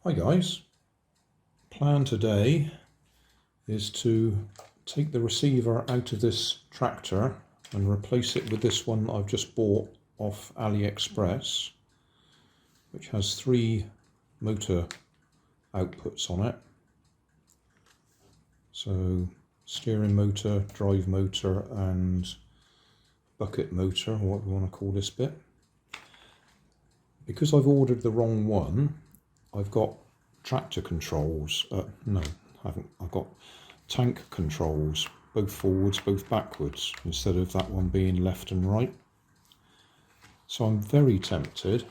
Hi guys, plan today is to take the receiver out of this tractor and replace it with this one I've just bought off AliExpress, which has 3 motor outputs on it. So steering motor, drive motor and bucket motor, or what we want to call this bit. Because I've ordered the wrong one, I've got tractor controls, no, I haven't. I've got tank controls, both forwards, both backwards, instead of that one being left and right. So I'm very tempted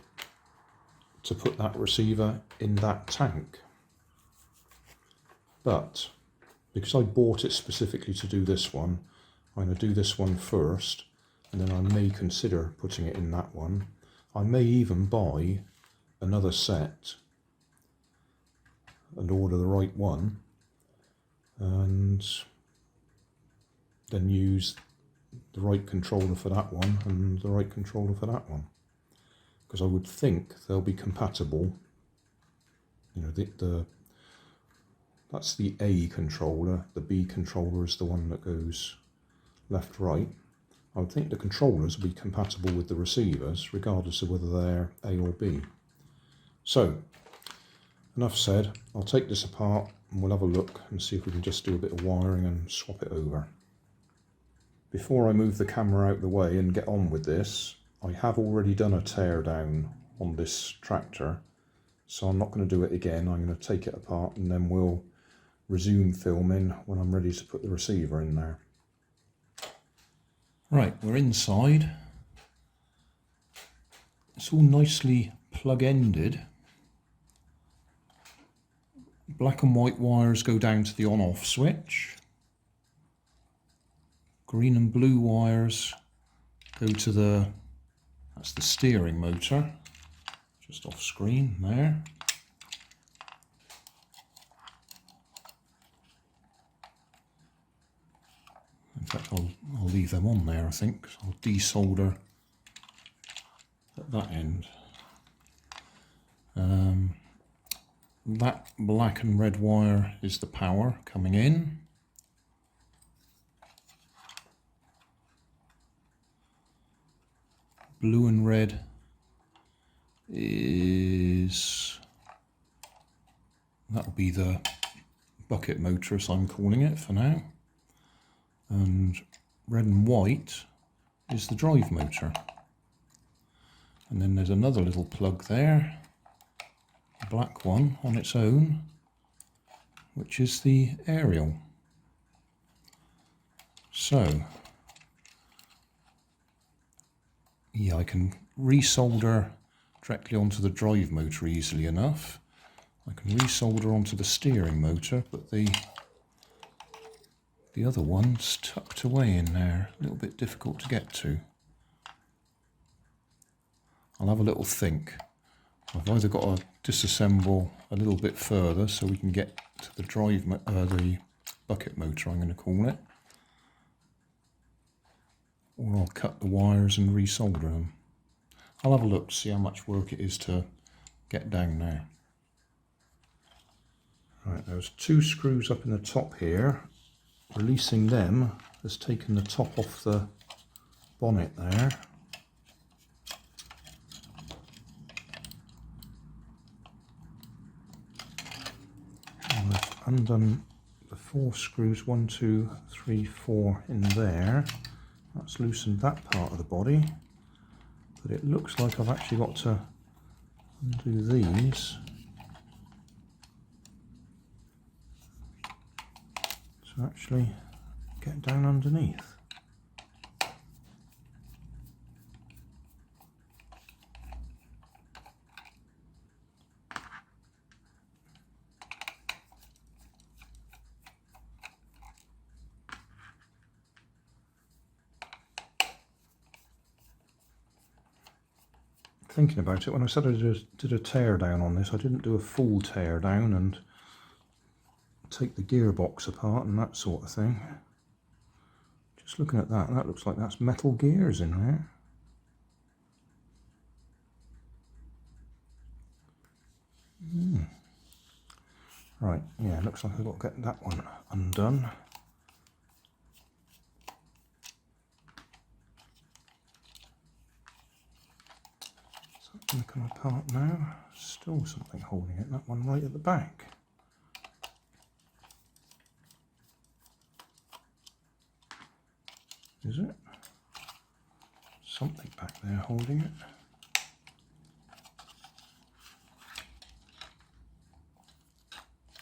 to put that receiver in that tank. But because I bought it specifically to do this one, I'm going to do this one first, and then I may consider putting it in that one. I may even buy another set and order the right one, and then use the right controller for that one and the right controller for that one, because I would think they'll be compatible. You know, that's the A controller, the B controller is the one that goes left right. I would think the controllers will be compatible with the receivers regardless of whether they're A or B. So enough said, I'll take this apart and we'll have a look and see if we can just do a bit of wiring and swap it over. Before I move the camera out the way and get on with this, I have already done a tear down on this tractor, so I'm not going to do it again. I'm going to take it apart and then we'll resume filming when I'm ready to put the receiver in there. Right, we're inside. It's all nicely plug-ended. Black and white wires go down to the on-off switch. Green and blue wires go to that's the steering motor, just off screen there. In fact, I'll leave them on there, I think, because I'll desolder at that end. That black and red wire is the power coming in. Blue and red that'll be the bucket motor, as I'm calling it for now. And red and white is the drive motor. And then there's another little plug there, a black one on its own, which is the aerial. So yeah, I can resolder directly onto the drive motor easily enough. I can resolder onto the steering motor, but the other one's tucked away in there, a little bit difficult to get to. I'll have a little think. I've either got to disassemble a little bit further so we can get to the the bucket motor, I'm going to call it, or I'll cut the wires and resolder them. I'll have a look to see how much work it is to get down there. Right, there's 2 screws up in the top here. Releasing them has taken the top off the bonnet there. And I've undone the 4 screws, 1, 2, 3, 4 in there. That's loosened that part of the body, but it looks like I've actually got to undo these to actually get down underneath. Thinking about it, when I said I did a tear down on this, I didn't do a full tear down and take the gearbox apart and that sort of thing. Just looking at that, that looks like that's metal gears in there. Right, yeah, looks like I've got to get that one undone. Is that going to come apart now? Still something holding it, that one right at the back. Is it? Something back there holding it.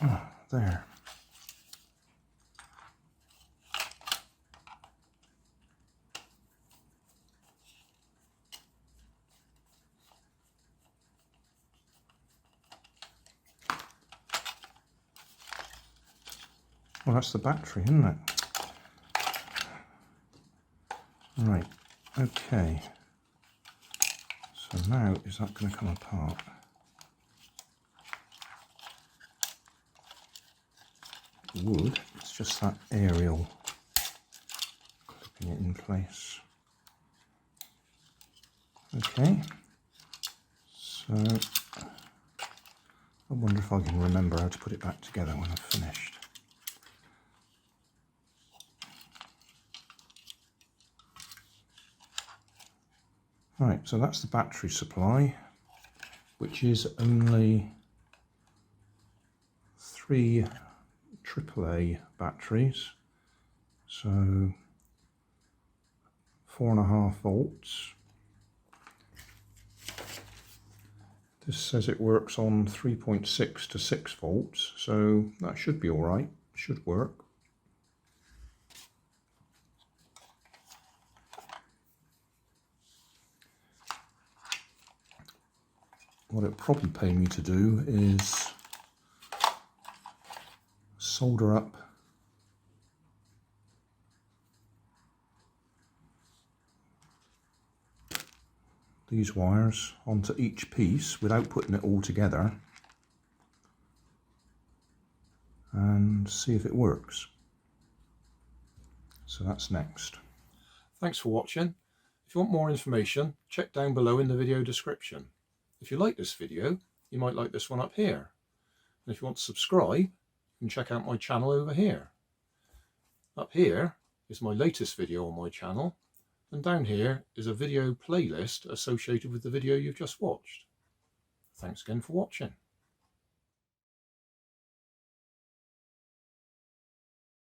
Ah, there. Well, that's the battery, isn't it? Right, okay. So now, is that going to come apart? It would. It's just that aerial clipping it in place. Okay. So, I wonder if I can remember how to put it back together when I've finished. Right, so that's the battery supply, which is only 3 AAA batteries, so 4.5 volts. This says it works on 3.6 to 6 volts, so that should be alright, should work. What it'll probably pay me to do is solder up these wires onto each piece without putting it all together and see if it works. So that's next. Thanks for watching. If you want more information, check down below in the video description. If you like this video, you might like this one up here. And if you want to subscribe, you can check out my channel over here. Up here is my latest video on my channel, and down here is a video playlist associated with the video you've just watched. Thanks again for watching.